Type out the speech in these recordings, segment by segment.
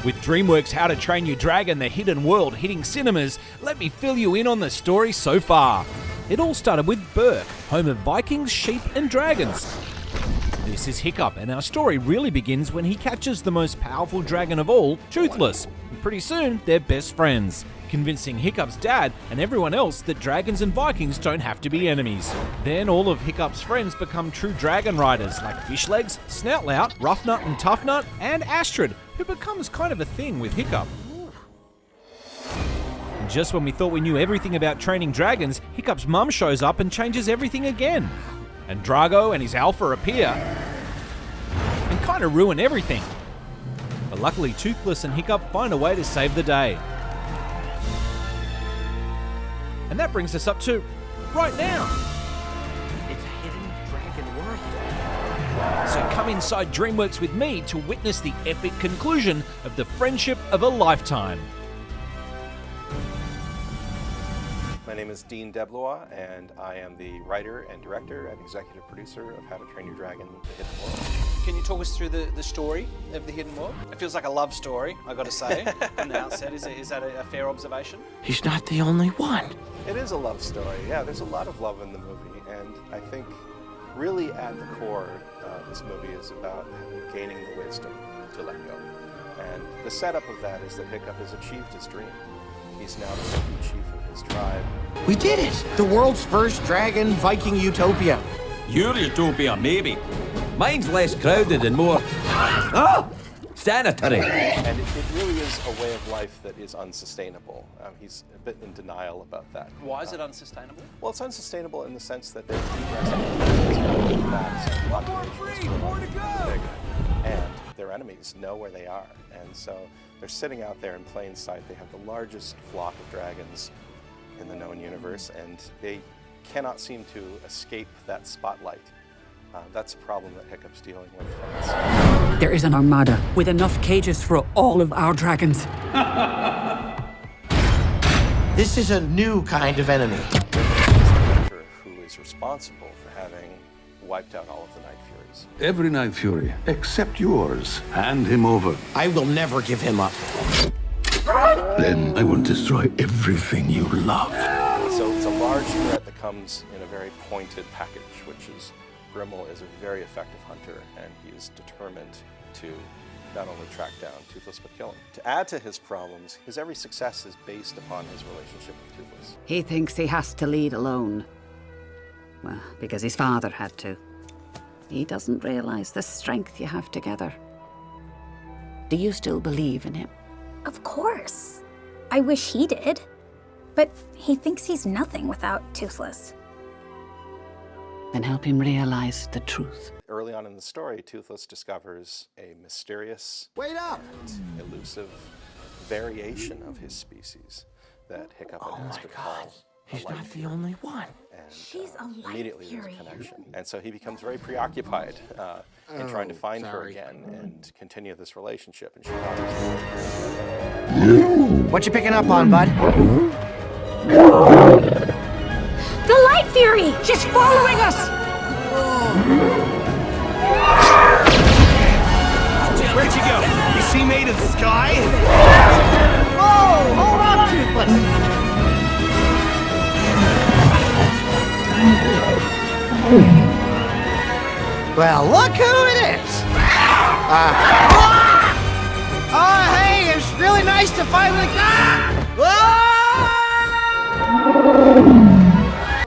With DreamWorks' How to Train Your Dragon: The Hidden World hitting cinemas, let me fill you in on the story so far. It all started with Berk, home of Vikings, sheep and dragons. This is Hiccup, and our story really begins when he catches the most powerful dragon of all, Toothless. And pretty soon, they're best friends, convincing Hiccup's dad and everyone else that dragons and Vikings don't have to be enemies. Then all of Hiccup's friends become true dragon riders like Fishlegs, Snoutlout, Roughnut and Toughnut, and Astrid, who becomes kind of a thing with Hiccup. And just when we thought we knew everything about training dragons, Hiccup's mum shows up and changes everything again. And Drago and his alpha appear and kind of ruin everything. But luckily Toothless and Hiccup find a way to save the day. And that brings us up to right now. It's a hidden dragon world. So come inside DreamWorks with me to witness the epic conclusion of the friendship of a lifetime. My name is Dean Deblois, and I am the writer and director and executive producer of How to Train Your Dragon: The Hidden World. Can you talk us through the story of The Hidden World? It feels like a love story, I got to say, from the outset. Is that a fair observation? He's not the only one. It is a love story. Yeah, there's a lot of love in the movie, and I think really at the core, this movie is about gaining the wisdom to let go. And the setup of that is that Hiccup has achieved his dream. He's now the new chief of his tribe. We did it! The world's first dragon Viking utopia. Your utopia, maybe. Mine's less crowded and more... sanitary. And it really is a way of life that is unsustainable. He's a bit in denial about that. Why is it unsustainable? Well, it's unsustainable in the sense that they're degressing. More to go! And their enemies know where they are. And so they're sitting out there in plain sight. They have the largest flock of dragons in the known universe, and they cannot seem to escape that spotlight. That's a problem that Hiccup's dealing with. There is an armada with enough cages for all of our dragons. This is a new kind of enemy. Who is responsible for having wiped out all of the Night Furies. Every Night Fury, except yours. Hand him over. I will never give him up. Then I will destroy everything you love. So it's a large threat that comes in a very pointed package, which is Grimmel is a very effective hunter, and he is determined to not only track down Toothless, but kill him. To add to his problems, his every success is based upon his relationship with Toothless. He thinks he has to lead alone. Well, because his father had to. He doesn't realize the strength you have together. Do you still believe in him? Of course. I wish he did. But he thinks he's nothing without Toothless. Then help him realize the truth. Early on in the story, Toothless discovers a mysterious, Wait up! and elusive variation of his species that Hiccup has to call He's not the only one. And She's a light immediately there's a fury. connection. And so he becomes very preoccupied in trying to find her again and continue this relationship. And she What you picking up on, bud? The Light Fury! She's following us! Where'd you go? Is she made of sky? Whoa! Hold on, Toothless! Well, look who it is! Oh, hey, it's really nice to finally...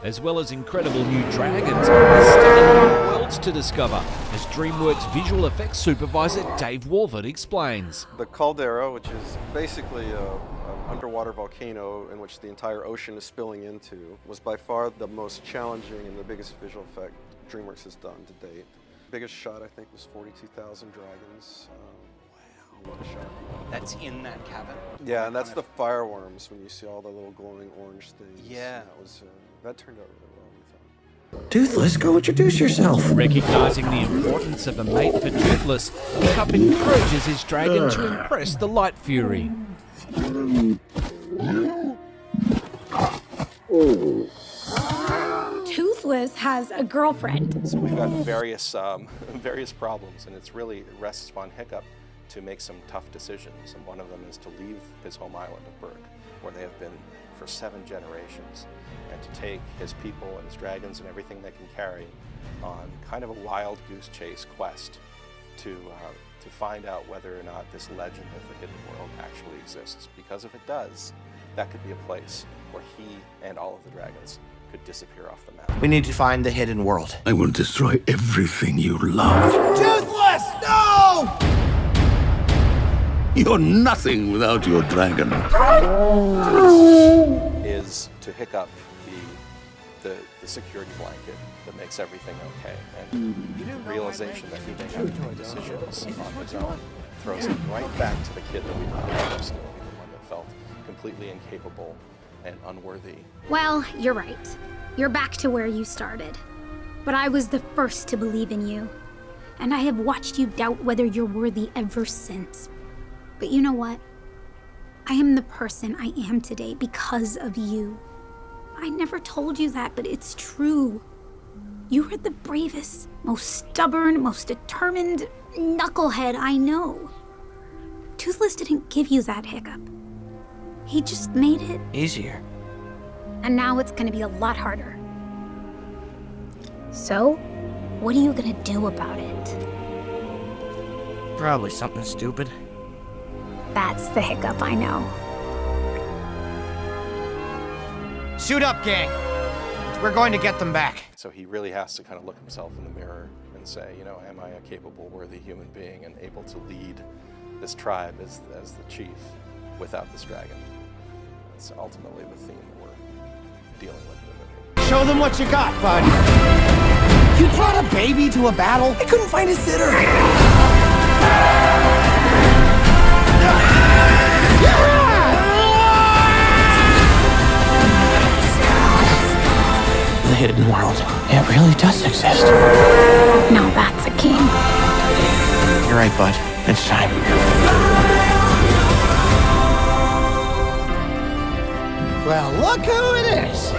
As well as incredible new dragons and stunning new worlds to discover, as DreamWorks visual effects supervisor Dave Walford explains. The caldera, which is basically an underwater volcano in which the entire ocean is spilling into, was by far the most challenging and the biggest visual effect DreamWorks has done to date. Biggest shot, I think, was 42,000 dragons. Wow. One shot. That's in that cavern? Yeah, and that's the fireworms when you see all the little glowing orange things. Yeah. That turned out really well, we thought. Toothless, go introduce yourself. Recognizing the importance of a mate for Toothless, Hiccup encourages his dragon to impress the Light Fury. Toothless has a girlfriend. So we've got various problems, and it rests upon Hiccup to make some tough decisions, and one of them is to leave his home island of Berk, where they have been for 7 generations, and to take his people and his dragons and everything they can carry on kind of a wild goose chase quest to find out whether or not this legend of the hidden world actually exists. Because if it does, that could be a place where he and all of the dragons could disappear off the map. We need to find the hidden world. I will destroy everything you love. Toothless! No! You're nothing without your dragon. Is to hick up the security blanket that makes everything okay, and the realization that he may have to make decisions on his own throws him right back to the kid that we were supposed to be, the one that felt completely incapable and unworthy. Well, you're right. You're back to where you started. But I was the first to believe in you. And I have watched you doubt whether you're worthy ever since. But you know what? I am the person I am today because of you. I never told you that, but it's true. You are the bravest, most stubborn, most determined knucklehead I know. Toothless didn't give you that hiccup. He just made it Easier. and now it's gonna be a lot harder. So, what are you gonna do about it? Probably something stupid. That's the hiccup, I know. Suit up, gang. We're going to get them back. So he really has to kind of look himself in the mirror and say, you know, am I a capable, worthy human being and able to lead this tribe as the chief without this dragon? That's ultimately the theme that we're dealing with in the movie. Show them what you got, bud. You brought a baby to a battle? I couldn't find a sitter. The hidden world. It really does exist. Now that's a king. You're right, bud. It's time. Well, look who it is.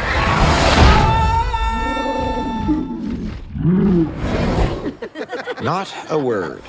Not a word.